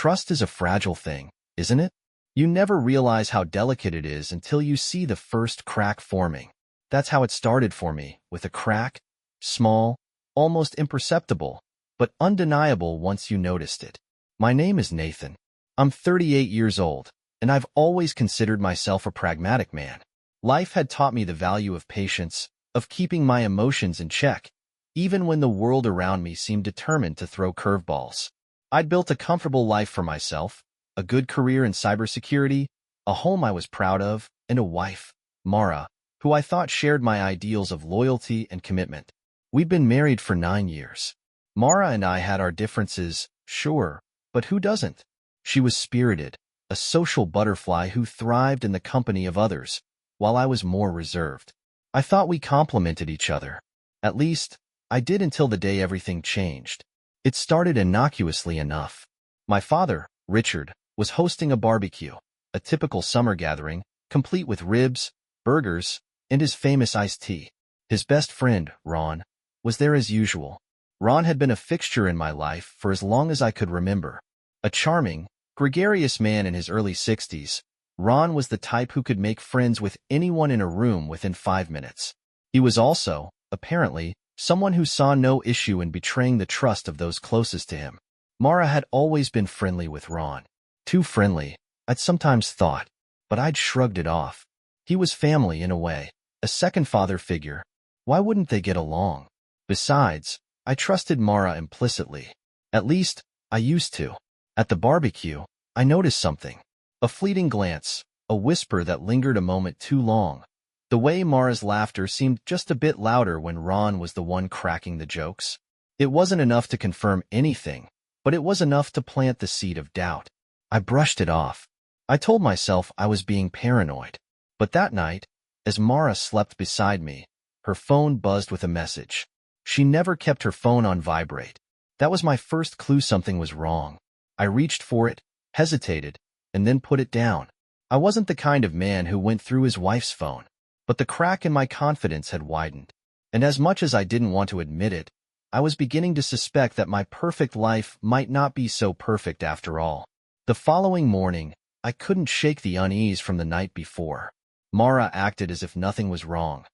Trust is a fragile thing, isn't it? You never realize how delicate it is until you see the first crack forming. That's how it started for me, with a crack, small, almost imperceptible, but undeniable once you noticed it. My name is Nathan. I'm 38 years old, and I've always considered myself a pragmatic man. Life had taught me the value of patience, of keeping my emotions in check, even when the world around me seemed determined to throw curveballs. I'd built a comfortable life for myself, a good career in cybersecurity, a home I was proud of, and a wife, Mara, who I thought shared my ideals of loyalty and commitment. We'd been married for 9 years. Mara and I had our differences, sure, but who doesn't? She was spirited, a social butterfly who thrived in the company of others, while I was more reserved. I thought we complemented each other. At least, I did until the day everything changed. It started innocuously enough. My father, Richard, was hosting a barbecue, a typical summer gathering, complete with ribs, burgers, and his famous iced tea. His best friend, Ron, was there as usual. Ron had been a fixture in my life for as long as I could remember. A charming, gregarious man in his early 60s, Ron was the type who could make friends with anyone in a room within 5 minutes. He was also, apparently, someone who saw no issue in betraying the trust of those closest to him. Mara had always been friendly with Ron. Too friendly, I'd sometimes thought, but I'd shrugged it off. He was family in a way, a second father figure. Why wouldn't they get along? Besides, I trusted Mara implicitly. At least, I used to. At the barbecue, I noticed something. A fleeting glance, a whisper that lingered a moment too long. The way Mara's laughter seemed just a bit louder when Ron was the one cracking the jokes. It wasn't enough to confirm anything, but it was enough to plant the seed of doubt. I brushed it off. I told myself I was being paranoid. But that night, as Mara slept beside me, her phone buzzed with a message. She never kept her phone on vibrate. That was my first clue something was wrong. I reached for it, hesitated, and then put it down. I wasn't the kind of man who went through his wife's phone, but the crack in my confidence had widened. And as much as I didn't want to admit it, I was beginning to suspect that my perfect life might not be so perfect after all. The following morning, I couldn't shake the unease from the night before. Mara acted as if nothing was wrong,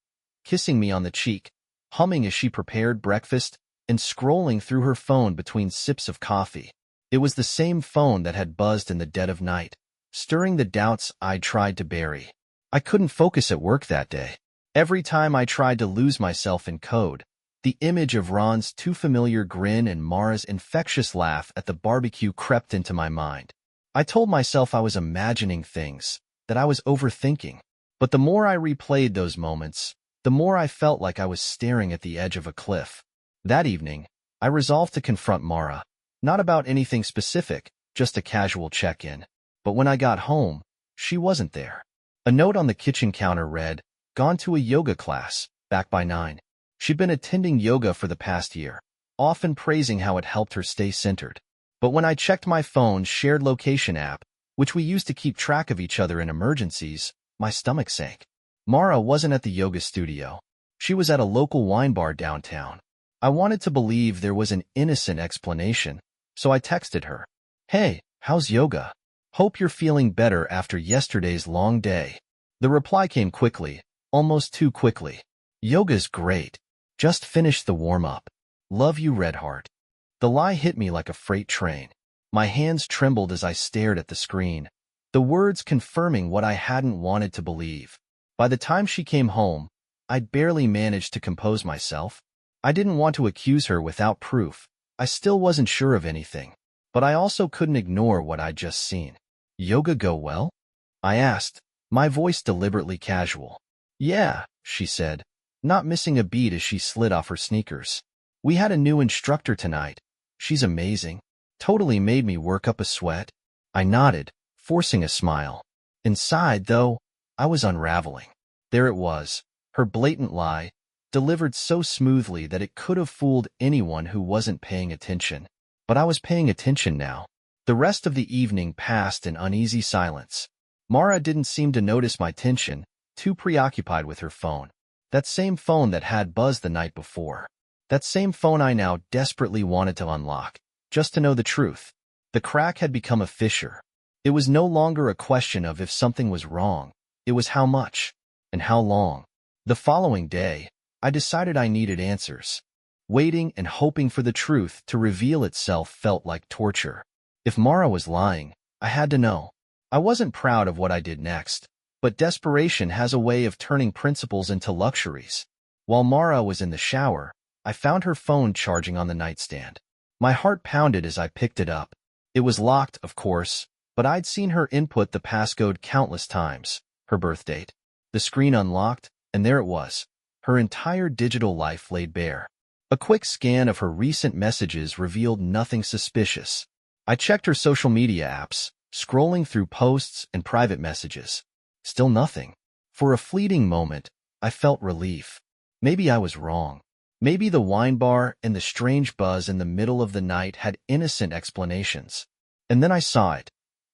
kissing me on the cheek, humming as she prepared breakfast, and scrolling through her phone between sips of coffee. It was the same phone that had buzzed in the dead of night, stirring the doubts I'd tried to bury. I couldn't focus at work that day. Every time I tried to lose myself in code, the image of Ron's too familiar grin and Mara's infectious laugh at the barbecue crept into my mind. I told myself I was imagining things, that I was overthinking. But the more I replayed those moments, the more I felt like I was staring at the edge of a cliff. That evening, I resolved to confront Mara, not about anything specific, just a casual check-in. But when I got home, she wasn't there. A note on the kitchen counter read, "Gone to a yoga class, back by 9. She'd been attending yoga for the past year, often praising how it helped her stay centered. But when I checked my phone's shared location app, which we used to keep track of each other in emergencies, my stomach sank. Mara wasn't at the yoga studio. She was at a local wine bar downtown. I wanted to believe there was an innocent explanation, so I texted her, "Hey, how's yoga? Hope you're feeling better after yesterday's long day." The reply came quickly, almost too quickly. "Yoga's great. Just finished the warm-up. Love you, Red Heart." The lie hit me like a freight train. My hands trembled as I stared at the screen, the words confirming what I hadn't wanted to believe. By the time she came home, I'd barely managed to compose myself. I didn't want to accuse her without proof. I still wasn't sure of anything, but I also couldn't ignore what I'd just seen. "Yoga go well?" I asked, my voice deliberately casual. "Yeah," she said, not missing a beat as she slid off her sneakers. "We had a new instructor tonight. She's amazing. Totally made me work up a sweat." I nodded, forcing a smile. Inside, though, I was unraveling. There it was, her blatant lie, delivered so smoothly that it could have fooled anyone who wasn't paying attention. But I was paying attention now. The rest of the evening passed in uneasy silence. Mara didn't seem to notice my tension, too preoccupied with her phone. That same phone that had buzzed the night before. That same phone I now desperately wanted to unlock, just to know the truth. The crack had become a fissure. It was no longer a question of if something was wrong. It was how much and how long. The following day, I decided I needed answers. Waiting and hoping for the truth to reveal itself felt like torture. If Mara was lying, I had to know. I wasn't proud of what I did next, but desperation has a way of turning principles into luxuries. While Mara was in the shower, I found her phone charging on the nightstand. My heart pounded as I picked it up. It was locked, of course, but I'd seen her input the passcode countless times. Her birth date. The screen unlocked, and there it was. Her entire digital life laid bare. A quick scan of her recent messages revealed nothing suspicious. I checked her social media apps, scrolling through posts and private messages. Still nothing. For a fleeting moment, I felt relief. Maybe I was wrong. Maybe the wine bar and the strange buzz in the middle of the night had innocent explanations. And then I saw it.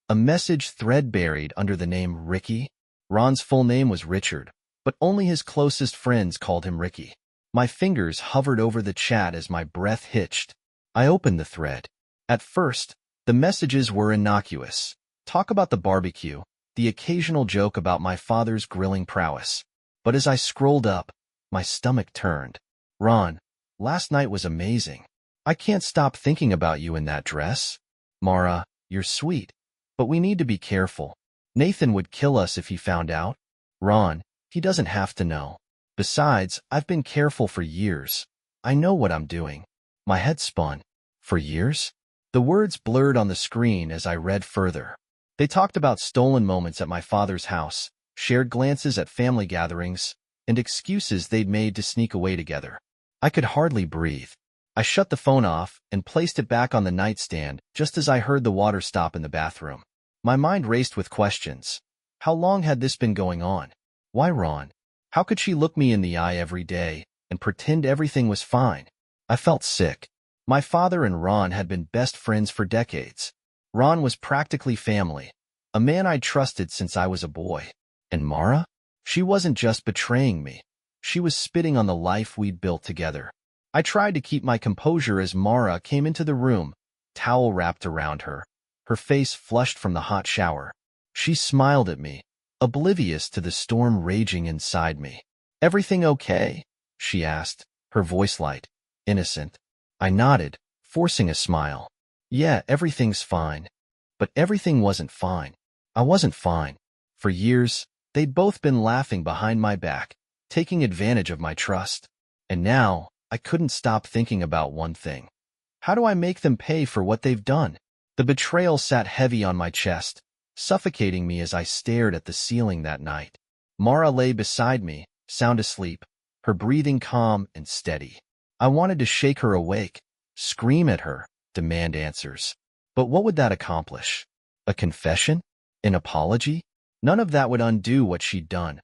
A message thread buried under the name Ricky. Ron's full name was Richard, but only his closest friends called him Ricky. My fingers hovered over the chat as my breath hitched. I opened the thread. At first, the messages were innocuous. Talk about the barbecue, the occasional joke about my father's grilling prowess. But as I scrolled up, my stomach turned. Ron, last night was amazing. I can't stop thinking about you in that dress. Mara, you're sweet, but we need to be careful. Nathan would kill us if he found out. Ron, he doesn't have to know. Besides, I've been careful for years. I know what I'm doing. My head spun. For years? The words blurred on the screen as I read further. They talked about stolen moments at my father's house, shared glances at family gatherings, and excuses they'd made to sneak away together. I could hardly breathe. I shut the phone off and placed it back on the nightstand just as I heard the water stop in the bathroom. My mind raced with questions. How long had this been going on? Why Ron? How could she look me in the eye every day and pretend everything was fine? I felt sick. My father and Ron had been best friends for decades. Ron was practically family, a man I'd trusted since I was a boy. And Mara? She wasn't just betraying me. She was spitting on the life we'd built together. I tried to keep my composure as Mara came into the room, towel wrapped around her, her face flushed from the hot shower. She smiled at me, oblivious to the storm raging inside me. Everything okay? She asked, her voice light, innocent. I nodded, forcing a smile. Yeah, everything's fine. But everything wasn't fine. I wasn't fine. For years, they'd both been laughing behind my back, taking advantage of my trust. And now, I couldn't stop thinking about one thing. How do I make them pay for what they've done? The betrayal sat heavy on my chest, suffocating me as I stared at the ceiling that night. Mara lay beside me, sound asleep, her breathing calm and steady. I wanted to shake her awake, scream at her, demand answers. But what would that accomplish? A confession? An apology? None of that would undo what she'd done,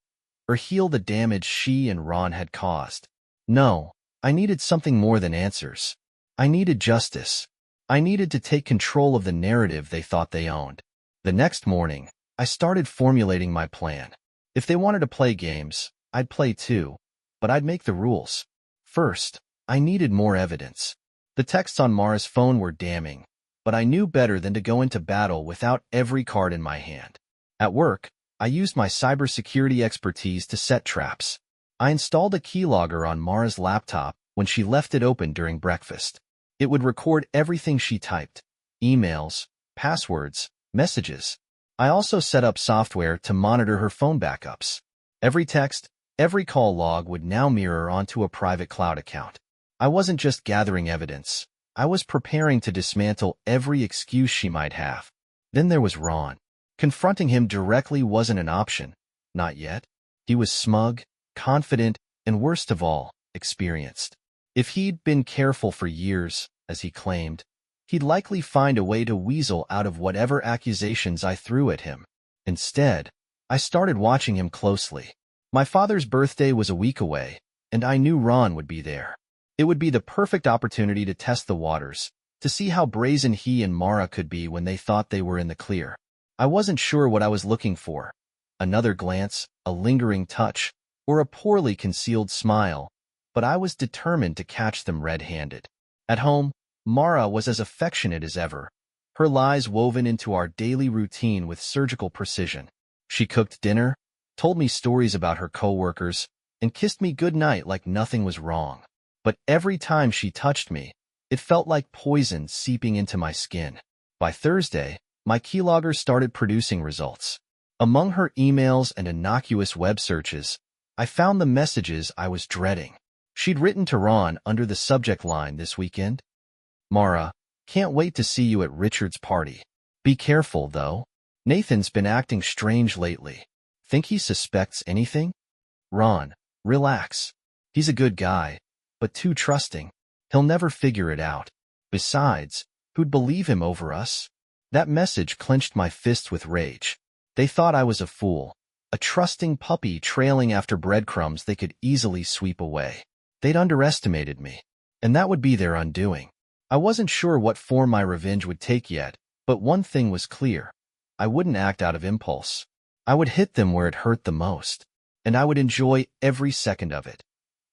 or heal the damage she and Ron had caused. No, I needed something more than answers. I needed justice. I needed to take control of the narrative they thought they owned. The next morning, I started formulating my plan. If they wanted to play games, I'd play too, but I'd make the rules. First, I needed more evidence. The texts on Mara's phone were damning, but I knew better than to go into battle without every card in my hand. At work, I used my cybersecurity expertise to set traps. I installed a keylogger on Mara's laptop when she left it open during breakfast. It would record everything she typed, emails, passwords, messages. I also set up software to monitor her phone backups. Every text, every call log would now mirror onto a private cloud account. I wasn't just gathering evidence. I was preparing to dismantle every excuse she might have. Then there was Ron. Confronting him directly wasn't an option. Not yet. He was smug, confident, and worst of all, experienced. If he'd been careful for years, as he claimed, he'd likely find a way to weasel out of whatever accusations I threw at him. Instead, I started watching him closely. My father's birthday was a week away, and I knew Ron would be there. It would be the perfect opportunity to test the waters, to see how brazen he and Mara could be when they thought they were in the clear. I wasn't sure what I was looking for. Another glance, a lingering touch, or a poorly concealed smile, but I was determined to catch them red-handed. At home, Mara was as affectionate as ever, her lies woven into our daily routine with surgical precision. She cooked dinner, told me stories about her coworkers, and kissed me goodnight like nothing was wrong. But every time she touched me, it felt like poison seeping into my skin. By Thursday, my keylogger started producing results. Among her emails and innocuous web searches, I found the messages I was dreading. She'd written to Ron under the subject line this weekend. Mara, can't wait to see you at Richard's party. Be careful, though. Nathan's been acting strange lately. Think he suspects anything? Ron, relax. He's a good guy, but too trusting. He'll never figure it out. Besides, who'd believe him over us? That message clenched my fists with rage. They thought I was a fool, a trusting puppy trailing after breadcrumbs they could easily sweep away. They'd underestimated me, and that would be their undoing. I wasn't sure what form my revenge would take yet, but one thing was clear. I wouldn't act out of impulse. I would hit them where it hurt the most, and I would enjoy every second of it.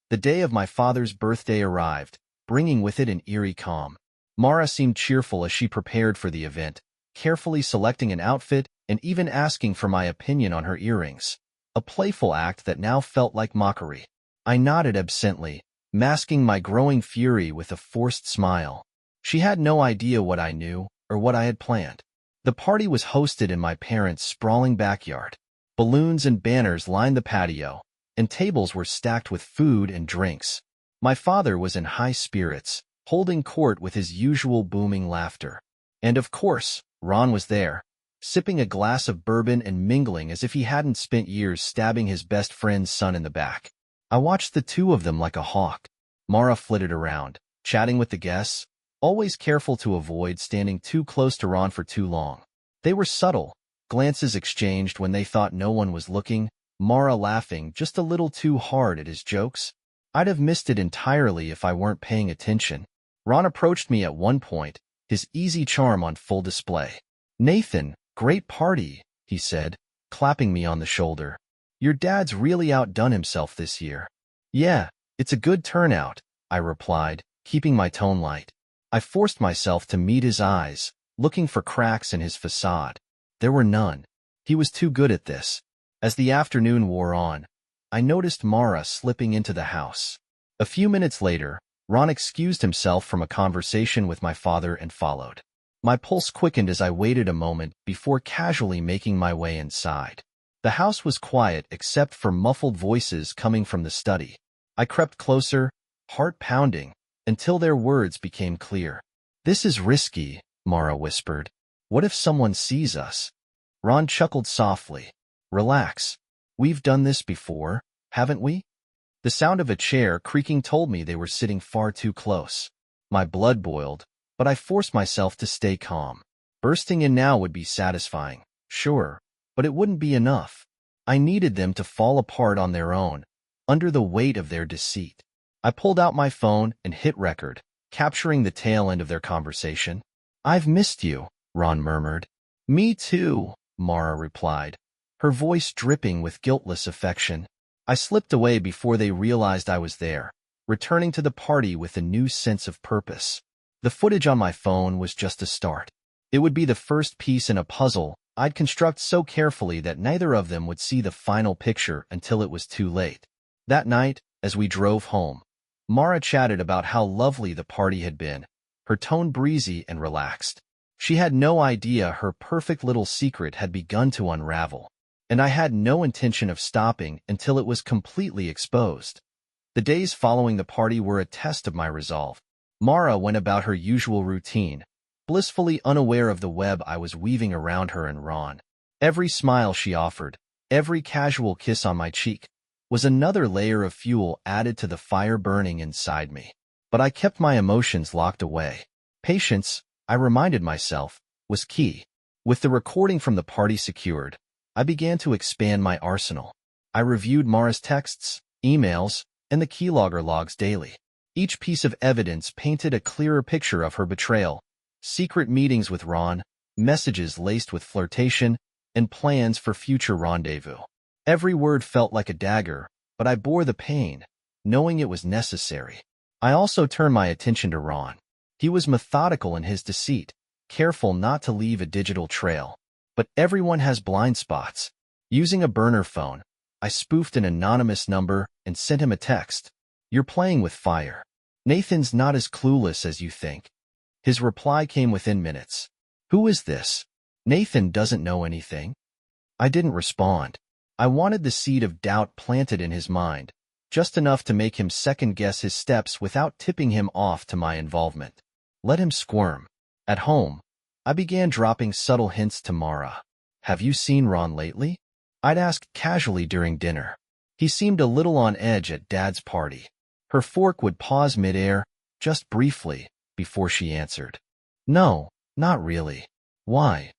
The day of my father's birthday arrived, bringing with it an eerie calm. Mara seemed cheerful as she prepared for the event, carefully selecting an outfit and even asking for my opinion on her earrings, a playful act that now felt like mockery. I nodded absently, masking my growing fury with a forced smile. She had no idea what I knew or what I had planned. The party was hosted in my parents' sprawling backyard. Balloons and banners lined the patio, and tables were stacked with food and drinks. My father was in high spirits, holding court with his usual booming laughter. And of course, Ron was there, sipping a glass of bourbon and mingling as if he hadn't spent years stabbing his best friend's son in the back. I watched the two of them like a hawk. Mara flitted around, chatting with the guests, always careful to avoid standing too close to Ron for too long. They were subtle, glances exchanged when they thought no one was looking, Mara laughing just a little too hard at his jokes. I'd have missed it entirely if I weren't paying attention. Ron approached me at one point, his easy charm on full display. Nathan, great party, he said, clapping me on the shoulder. Your dad's really outdone himself this year. Yeah, it's a good turnout, I replied, keeping my tone light. I forced myself to meet his eyes, looking for cracks in his facade. There were none. He was too good at this. As the afternoon wore on, I noticed Mara slipping into the house. A few minutes later, Ron excused himself from a conversation with my father and followed. My pulse quickened as I waited a moment before casually making my way inside. The house was quiet except for muffled voices coming from the study. I crept closer, heart pounding, until their words became clear. This is risky, Mara whispered. What if someone sees us? Ron chuckled softly. Relax. We've done this before, haven't we? The sound of a chair creaking told me they were sitting far too close. My blood boiled, but I forced myself to stay calm. Bursting in now would be satisfying, sure, but it wouldn't be enough. I needed them to fall apart on their own, under the weight of their deceit. I pulled out my phone and hit record, capturing the tail end of their conversation. I've missed you, Ron murmured. Me too, Mara replied, her voice dripping with guiltless affection. I slipped away before they realized I was there, returning to the party with a new sense of purpose. The footage on my phone was just a start. It would be the first piece in a puzzle I'd construct so carefully that neither of them would see the final picture until it was too late. That night, as we drove home, Mara chatted about how lovely the party had been, her tone breezy and relaxed. She had no idea her perfect little secret had begun to unravel, and I had no intention of stopping until it was completely exposed. The days following the party were a test of my resolve. Mara went about her usual routine, blissfully unaware of the web I was weaving around her and Ron. Every smile she offered, every casual kiss on my cheek, was another layer of fuel added to the fire burning inside me. But I kept my emotions locked away. Patience, I reminded myself, was key. With the recording from the party secured, I began to expand my arsenal. I reviewed Mara's texts, emails, and the keylogger logs daily. Each piece of evidence painted a clearer picture of her betrayal, secret meetings with Ron, messages laced with flirtation, and plans for future rendezvous. Every word felt like a dagger, but I bore the pain, knowing it was necessary. I also turned my attention to Ron. He was methodical in his deceit, careful not to leave a digital trail. But everyone has blind spots. Using a burner phone, I spoofed an anonymous number and sent him a text. "You're playing with fire. Nathan's not as clueless as you think." His reply came within minutes. "Who is this? Nathan doesn't know anything." I didn't respond. I wanted the seed of doubt planted in his mind, just enough to make him second-guess his steps without tipping him off to my involvement. Let him squirm. At home, I began dropping subtle hints to Mara. "Have you seen Ron lately?" I'd ask casually during dinner. He seemed a little on edge at Dad's party. Her fork would pause midair, just briefly, before she answered. "No, not really." "Why?"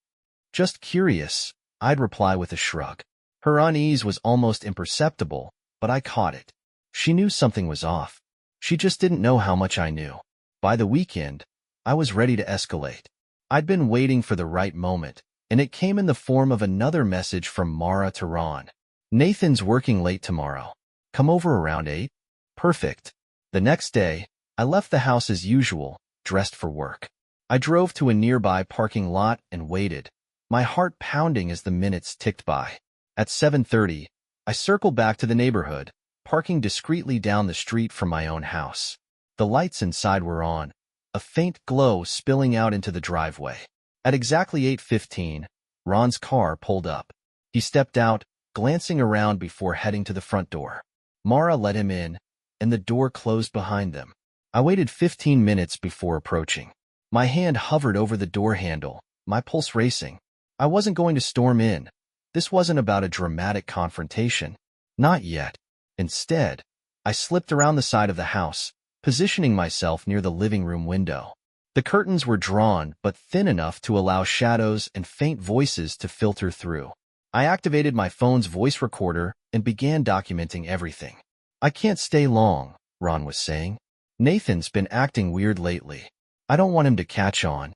"Just curious," I'd reply with a shrug. Her unease was almost imperceptible, but I caught it. She knew something was off. She just didn't know how much I knew. By the weekend, I was ready to escalate. I'd been waiting for the right moment, and it came in the form of another message from Mara to Ron. "Nathan's working late tomorrow. Come over around 8. Perfect. The next day, I left the house as usual, dressed for work. I drove to a nearby parking lot and waited, my heart pounding as the minutes ticked by. At 7:30, I circled back to the neighborhood, parking discreetly down the street from my own house. The lights inside were on, a faint glow spilling out into the driveway. At exactly 8:15, Ron's car pulled up. He stepped out, glancing around before heading to the front door. Mara let him in, and the door closed behind them. I waited 15 minutes before approaching. My hand hovered over the door handle, my pulse racing. I wasn't going to storm in. This wasn't about a dramatic confrontation. Not yet. Instead, I slipped around the side of the house, positioning myself near the living room window. The curtains were drawn, but thin enough to allow shadows and faint voices to filter through. I activated my phone's voice recorder and began documenting everything. "I can't stay long," Ron was saying. "Nathan's been acting weird lately. I don't want him to catch on."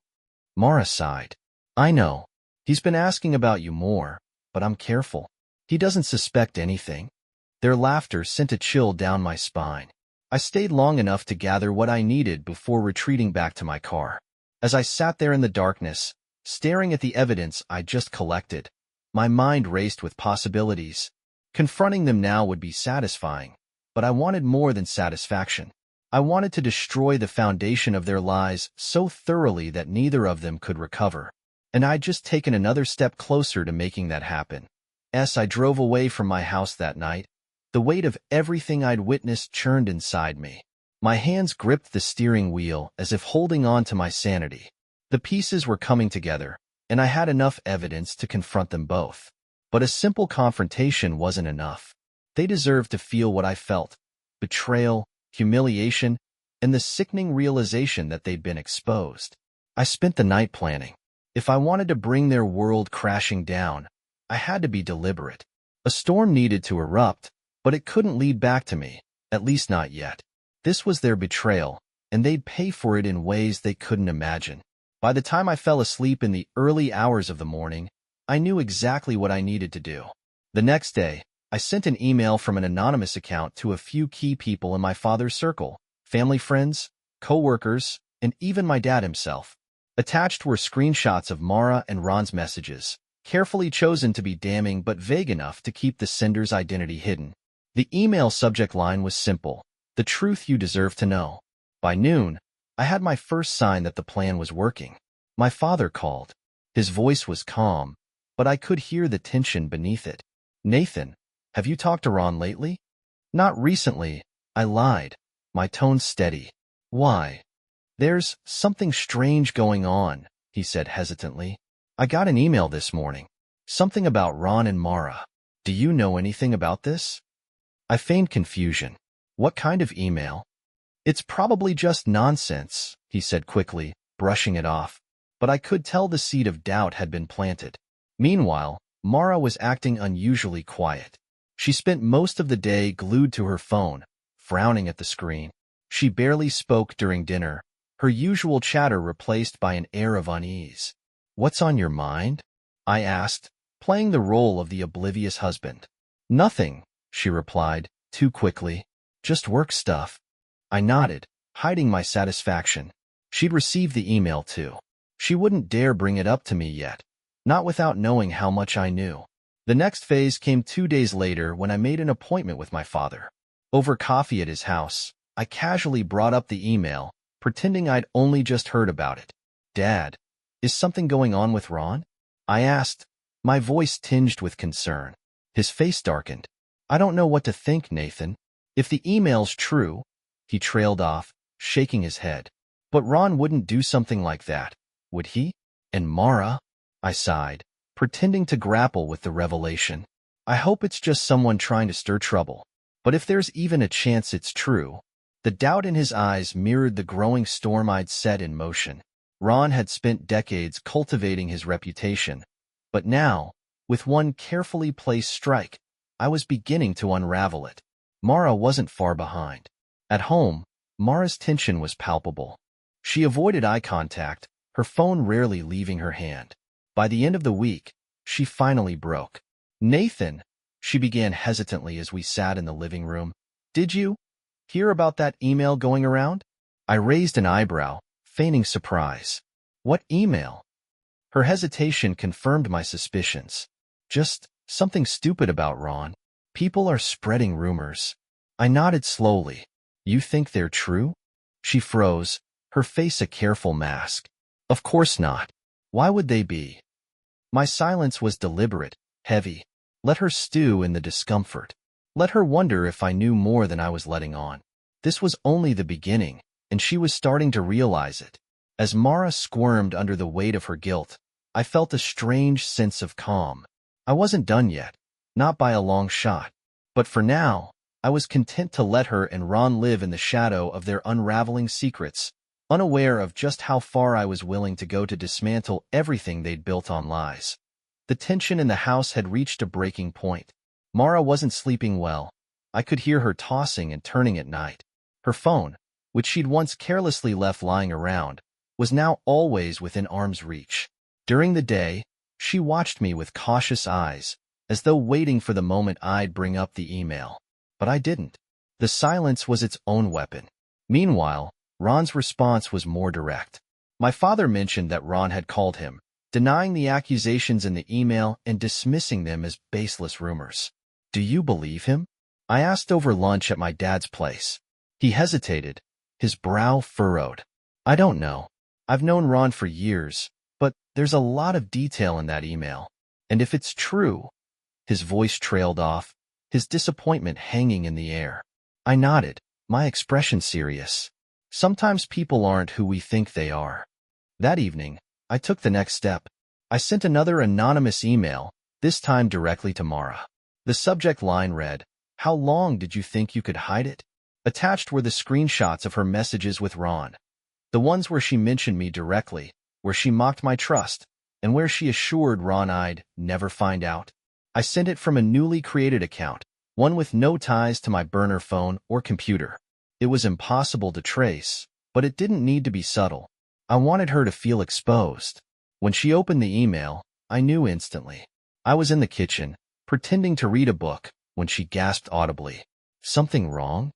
Mara sighed. "I know. He's been asking about you more, but I'm careful. He doesn't suspect anything." Their laughter sent a chill down my spine. I stayed long enough to gather what I needed before retreating back to my car. As I sat there in the darkness, staring at the evidence I'd just collected, my mind raced with possibilities. Confronting them now would be satisfying, but I wanted more than satisfaction. I wanted to destroy the foundation of their lies so thoroughly that neither of them could recover. And I'd just taken another step closer to making that happen. As I drove away from my house that night, the weight of everything I'd witnessed churned inside me. My hands gripped the steering wheel as if holding on to my sanity. The pieces were coming together, and I had enough evidence to confront them both. But a simple confrontation wasn't enough. They deserved to feel what I felt: betrayal, humiliation, and the sickening realization that they'd been exposed. I spent the night planning. If I wanted to bring their world crashing down, I had to be deliberate. A storm needed to erupt, but it couldn't lead back to me, at least not yet. This was their betrayal, and they'd pay for it in ways they couldn't imagine. By the time I fell asleep in the early hours of the morning, I knew exactly what I needed to do. The next day, I sent an email from an anonymous account to a few key people in my father's circle: family, friends, co-workers, and even my dad himself. Attached were screenshots of Mara and Ron's messages, carefully chosen to be damning but vague enough to keep the sender's identity hidden. The email subject line was simple: "The truth you deserve to know." By noon, I had my first sign that the plan was working. My father called. His voice was calm, but I could hear the tension beneath it. "Nathan, have you talked to Ron lately?" "Not recently," I lied, my tone steady. "Why?" "There's something strange going on," he said hesitantly. "I got an email this morning. Something about Ron and Mara. Do you know anything about this?" I feigned confusion. "What kind of email?" "It's probably just nonsense," he said quickly, brushing it off. But I could tell the seed of doubt had been planted. Meanwhile, Mara was acting unusually quiet. She spent most of the day glued to her phone, frowning at the screen. She barely spoke during dinner, her usual chatter replaced by an air of unease. "What's on your mind?" I asked, playing the role of the oblivious husband. "Nothing," she replied, too quickly. "Just work stuff." I nodded, hiding my satisfaction. She'd received the email too. She wouldn't dare bring it up to me yet, not without knowing how much I knew. The next phase came 2 days later when I made an appointment with my father. Over coffee at his house, I casually brought up the email, pretending I'd only just heard about it. "Dad, is something going on with Ron?" I asked, my voice tinged with concern. His face darkened. "I don't know what to think, Nathan. If the email's true," he trailed off, shaking his head. "But Ron wouldn't do something like that, would he?" "And Mara?" I sighed, pretending to grapple with the revelation. "I hope it's just someone trying to stir trouble. But if there's even a chance it's true..." The doubt in his eyes mirrored the growing storm I'd set in motion. Ron had spent decades cultivating his reputation, but now, with one carefully placed strike, I was beginning to unravel it. Mara wasn't far behind. At home, Mara's tension was palpable. She avoided eye contact, her phone rarely leaving her hand. By the end of the week, she finally broke. "Nathan," she began hesitantly as we sat in the living room, "did you hear about that email going around?" I raised an eyebrow, feigning surprise. "What email?" Her hesitation confirmed my suspicions. "Just something stupid about Ron. People are spreading rumors." I nodded slowly. "You think they're true?" She froze, her face a careful mask. "Of course not. Why would they be?" My silence was deliberate, heavy. Let her stew in the discomfort. Let her wonder if I knew more than I was letting on. This was only the beginning, and she was starting to realize it. As Mara squirmed under the weight of her guilt, I felt a strange sense of calm. I wasn't done yet, not by a long shot. But for now, I was content to let her and Ron live in the shadow of their unraveling secrets, unaware of just how far I was willing to go to dismantle everything they'd built on lies. The tension in the house had reached a breaking point. Mara wasn't sleeping well. I could hear her tossing and turning at night. Her phone, which she'd once carelessly left lying around, was now always within arm's reach. During the day, she watched me with cautious eyes, as though waiting for the moment I'd bring up the email. But I didn't. The silence was its own weapon. Meanwhile, Ron's response was more direct. My father mentioned that Ron had called him, denying the accusations in the email and dismissing them as baseless rumors. "Do you believe him?" I asked over lunch at my dad's place. He hesitated, his brow furrowed. "I don't know. I've known Ron for years, but there's a lot of detail in that email. And if it's true..." His voice trailed off, his disappointment hanging in the air. I nodded, my expression serious. Sometimes people aren't who we think they are. That evening, I took the next step. I sent another anonymous email, this time directly to Mara. The subject line read, "How long did you think you could hide it?" Attached were the screenshots of her messages with Ron. The ones where she mentioned me directly, where she mocked my trust, and where she assured Ron I'd never find out. I sent it from a newly created account, one with no ties to my burner phone or computer. It was impossible to trace, but it didn't need to be subtle. I wanted her to feel exposed. When she opened the email, I knew instantly. I was in the kitchen, pretending to read a book, when she gasped audibly. "Something wrong?"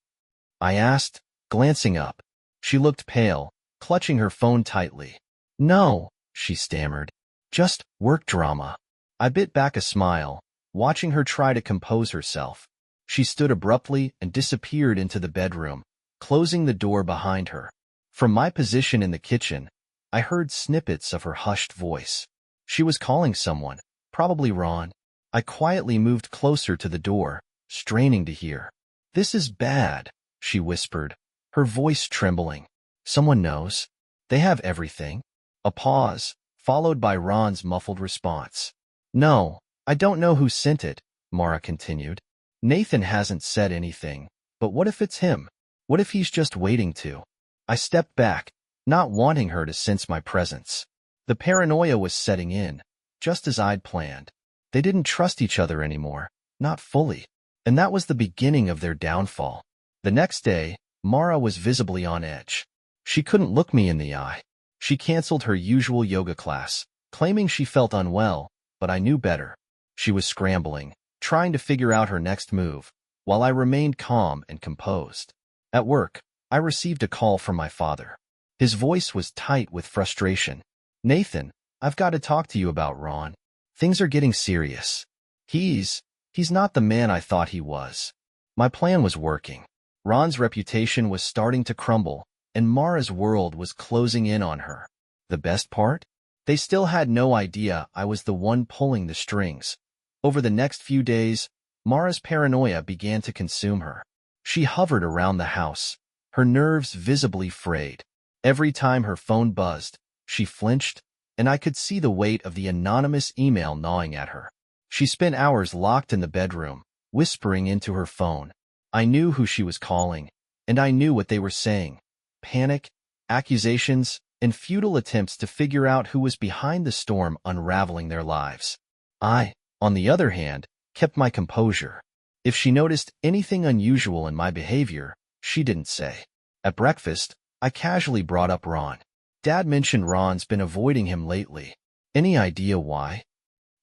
I asked, glancing up. She looked pale, clutching her phone tightly. "No," she stammered. "Just work drama." I bit back a smile, watching her try to compose herself. She stood abruptly and disappeared into the bedroom, closing the door behind her. From my position in the kitchen, I heard snippets of her hushed voice. She was calling someone, probably Ron. I quietly moved closer to the door, straining to hear. "This is bad," she whispered, her voice trembling. "Someone knows. They have everything." A pause, followed by Ron's muffled response. "No, I don't know who sent it," Mara continued. "Nathan hasn't said anything, but what if it's him? What if he's just waiting to?" I stepped back, not wanting her to sense my presence. The paranoia was setting in, just as I'd planned. They didn't trust each other anymore, not fully, and that was the beginning of their downfall. The next day, Mara was visibly on edge. She couldn't look me in the eye. She canceled her usual yoga class, claiming she felt unwell, but I knew better. She was scrambling, trying to figure out her next move, while I remained calm and composed. At work, I received a call from my father. His voice was tight with frustration. Nathan, I've got to talk to you about Ron. Things are getting serious. He's not the man I thought he was. My plan was working. Ron's reputation was starting to crumble, and Mara's world was closing in on her. The best part? They still had no idea I was the one pulling the strings. Over the next few days, Mara's paranoia began to consume her. She hovered around the house, her nerves visibly frayed. Every time her phone buzzed, she flinched, and I could see the weight of the anonymous email gnawing at her. She spent hours locked in the bedroom, whispering into her phone. I knew who she was calling, and I knew what they were saying. Panic, accusations, and futile attempts to figure out who was behind the storm unraveling their lives. I, on the other hand, kept my composure. If she noticed anything unusual in my behavior, she didn't say. At breakfast, I casually brought up Ron. Dad mentioned Ron's been avoiding him lately. Any idea why?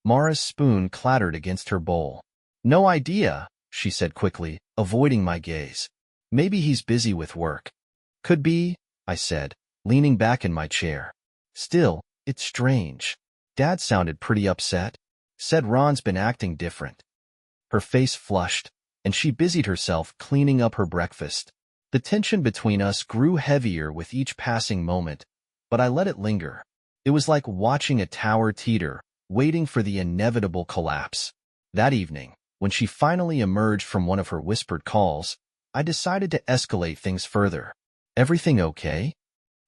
Mara's spoon clattered against her bowl. No idea, she said quickly, avoiding my gaze. Maybe he's busy with work. Could be, I said, leaning back in my chair. Still, it's strange. Dad sounded pretty upset. Said Ron's been acting different. Her face flushed, and she busied herself cleaning up her breakfast. The tension between us grew heavier with each passing moment, but I let it linger. It was like watching a tower teeter, waiting for the inevitable collapse. That evening, when she finally emerged from one of her whispered calls, I decided to escalate things further. Everything okay?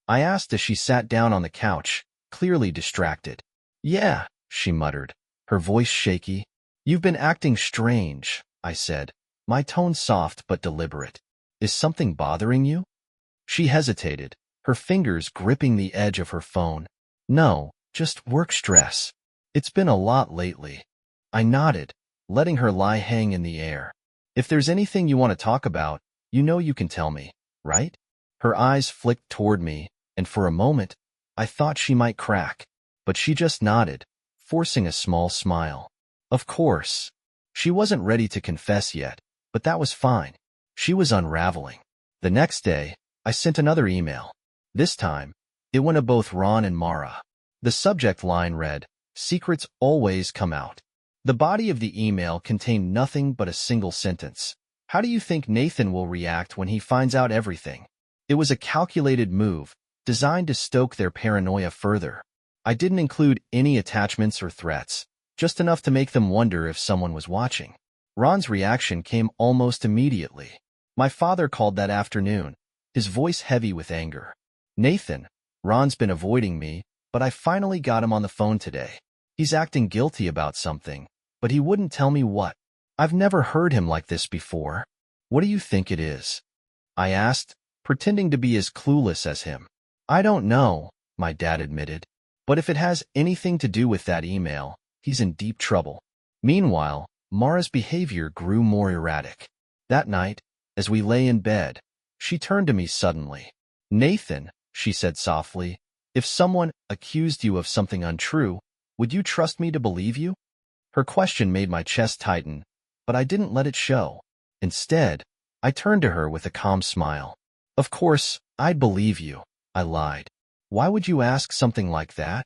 I asked as she sat down on the couch, clearly distracted. Yeah, she muttered, her voice shaky. You've been acting strange, I said, my tone soft but deliberate. Is something bothering you? She hesitated, her fingers gripping the edge of her phone. No, just work stress. It's been a lot lately. I nodded, letting her lie hang in the air. If there's anything you want to talk about, you know you can tell me, right? Her eyes flicked toward me, and for a moment, I thought she might crack. But she just nodded, forcing a small smile. Of course. She wasn't ready to confess yet, but that was fine. She was unraveling. The next day, I sent another email. This time, it went to both Ron and Mara. The subject line read, "Secrets always come out." The body of the email contained nothing but a single sentence. How do you think Nathan will react when he finds out everything? It was a calculated move, designed to stoke their paranoia further. I didn't include any attachments or threats, just enough to make them wonder if someone was watching. Ron's reaction came almost immediately. My father called that afternoon, his voice heavy with anger. Nathan, Ron's been avoiding me, but I finally got him on the phone today. He's acting guilty about something, but he wouldn't tell me what. I've never heard him like this before. What do you think it is? I asked, pretending to be as clueless as him. I don't know, my dad admitted. But if it has anything to do with that email, he's in deep trouble. Meanwhile, Mara's behavior grew more erratic. That night, as we lay in bed, she turned to me suddenly. Nathan, she said softly, if someone accused you of something untrue, would you trust me to believe you? Her question made my chest tighten, but I didn't let it show. Instead, I turned to her with a calm smile. Of course, I'd believe you, I lied. Why would you ask something like that?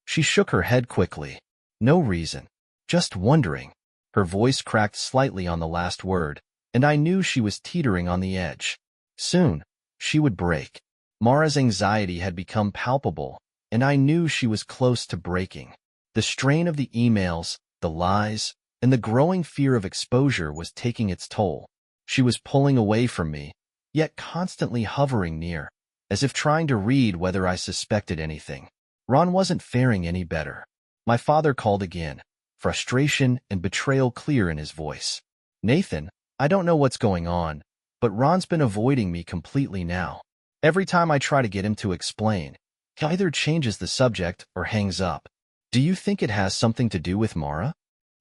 She shook her head quickly. No reason. Just wondering. Her voice cracked slightly on the last word, and I knew she was teetering on the edge. Soon, she would break. Mara's anxiety had become palpable, and I knew she was close to breaking. The strain of the emails, the lies, and the growing fear of exposure was taking its toll. She was pulling away from me, yet constantly hovering near, as if trying to read whether I suspected anything. Ron wasn't faring any better. My father called again, frustration and betrayal clear in his voice. Nathan, I don't know what's going on, but Ron's been avoiding me completely now. Every time I try to get him to explain, he either changes the subject or hangs up. Do you think it has something to do with Mara?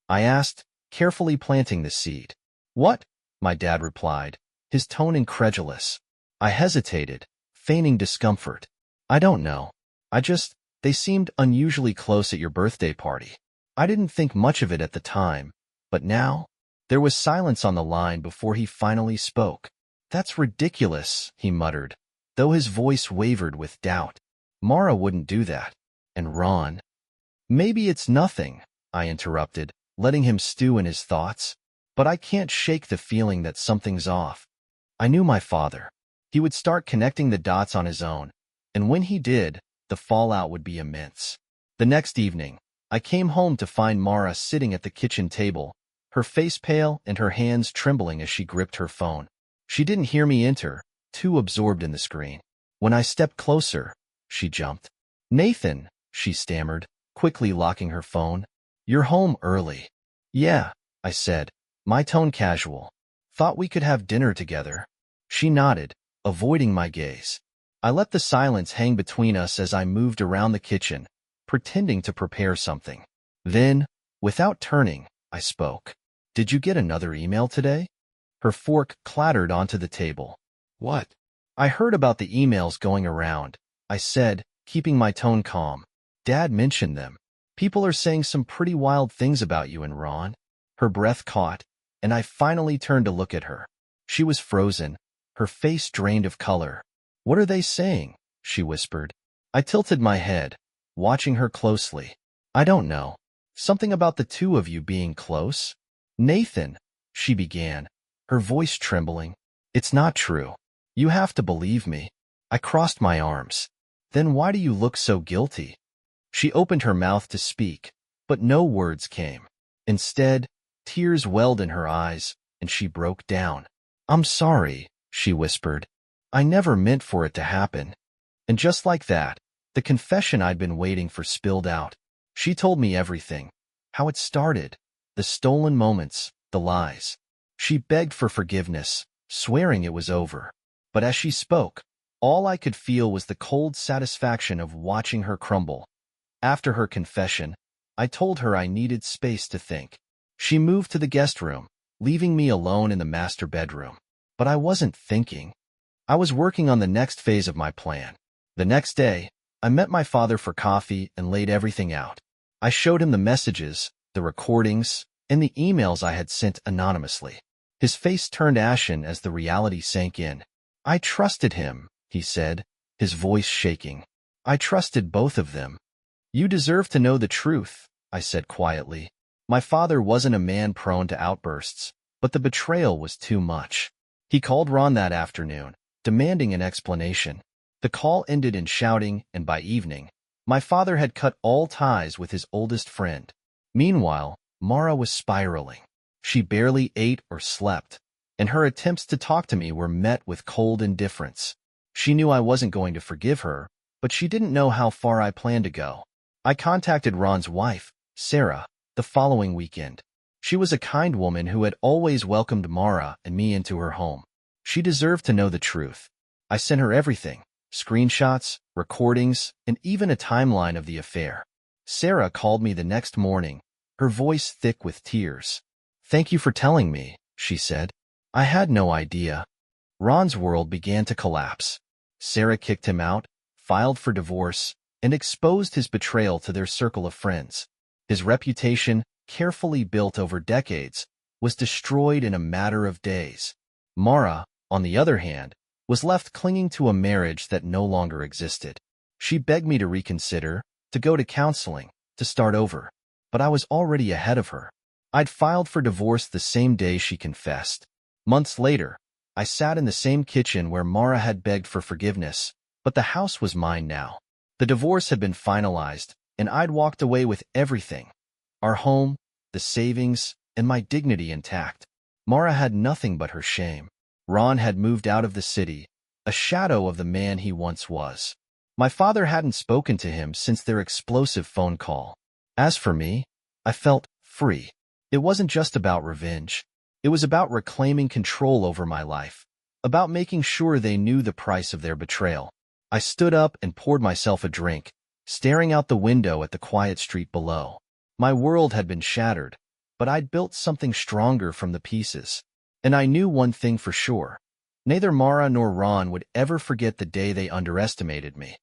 I asked, carefully planting the seed. What? My dad replied, his tone incredulous. I hesitated, feigning discomfort. I don't know. They seemed unusually close at your birthday party. I didn't think much of it at the time, but now, there was silence on the line before he finally spoke. That's ridiculous, he muttered, though his voice wavered with doubt. Mara wouldn't do that. And Ron? Maybe it's nothing, I interrupted, letting him stew in his thoughts. But I can't shake the feeling that something's off. I knew my father. He would start connecting the dots on his own, and when he did, the fallout would be immense. The next evening, I came home to find Mara sitting at the kitchen table, her face pale and her hands trembling as she gripped her phone. She didn't hear me enter, too absorbed in the screen. When I stepped closer, she jumped. "Nathan," she stammered, quickly locking her phone. "You're home early." "Yeah," I said, my tone casual. "Thought we could have dinner together." She nodded, avoiding my gaze. I let the silence hang between us as I moved around the kitchen, pretending to prepare something. Then, without turning, I spoke. "Did you get another email today?" Her fork clattered onto the table. "What?" "I heard about the emails going around," I said, keeping my tone calm. "Dad mentioned them. People are saying some pretty wild things about you and Ron." Her breath caught, and I finally turned to look at her. She was frozen, her face drained of color. "What are they saying?" she whispered. I tilted my head, watching her closely. "I don't know. Something about the two of you being close?" "Nathan," she began, her voice trembling. "It's not true. You have to believe me." I crossed my arms. "Then why do you look so guilty?" She opened her mouth to speak, but no words came. Instead, tears welled in her eyes, and she broke down. "I'm sorry," she whispered. "I never meant for it to happen." And just like that, the confession I'd been waiting for spilled out. She told me everything. How it started, the stolen moments, the lies. She begged for forgiveness, swearing it was over. But as she spoke, all I could feel was the cold satisfaction of watching her crumble. After her confession, I told her I needed space to think. She moved to the guest room, leaving me alone in the master bedroom. But I wasn't thinking. I was working on the next phase of my plan. The next day, I met my father for coffee and laid everything out. I showed him the messages, the recordings, and the emails I had sent anonymously. His face turned ashen as the reality sank in. "I trusted him," he said, his voice shaking. "I trusted both of them." "You deserve to know the truth," I said quietly. My father wasn't a man prone to outbursts, but the betrayal was too much. He called Ron that afternoon, demanding an explanation. The call ended in shouting, and by evening, my father had cut all ties with his oldest friend. Meanwhile, Mara was spiraling. She barely ate or slept, and her attempts to talk to me were met with cold indifference. She knew I wasn't going to forgive her, but she didn't know how far I planned to go. I contacted Ron's wife, Sarah, the following weekend. She was a kind woman who had always welcomed Mara and me into her home. She deserved to know the truth. I sent her everything, screenshots, recordings, and even a timeline of the affair. Sarah called me the next morning, her voice thick with tears. "Thank you for telling me," she said. "I had no idea." Ron's world began to collapse. Sarah kicked him out, filed for divorce, and exposed his betrayal to their circle of friends. His reputation, carefully built over decades, was destroyed in a matter of days. Mara, on the other hand, was left clinging to a marriage that no longer existed. She begged me to reconsider, to go to counseling, to start over. But I was already ahead of her. I'd filed for divorce the same day she confessed. Months later, I sat in the same kitchen where Mara had begged for forgiveness, but the house was mine now. The divorce had been finalized, and I'd walked away with everything. Our home, the savings, and my dignity intact. Mara had nothing but her shame. Ron had moved out of the city, a shadow of the man he once was. My father hadn't spoken to him since their explosive phone call. As for me, I felt free. It wasn't just about revenge. It was about reclaiming control over my life, about making sure they knew the price of their betrayal. I stood up and poured myself a drink, staring out the window at the quiet street below. My world had been shattered, but I'd built something stronger from the pieces. And I knew one thing for sure. Neither Mara nor Ron would ever forget the day they underestimated me.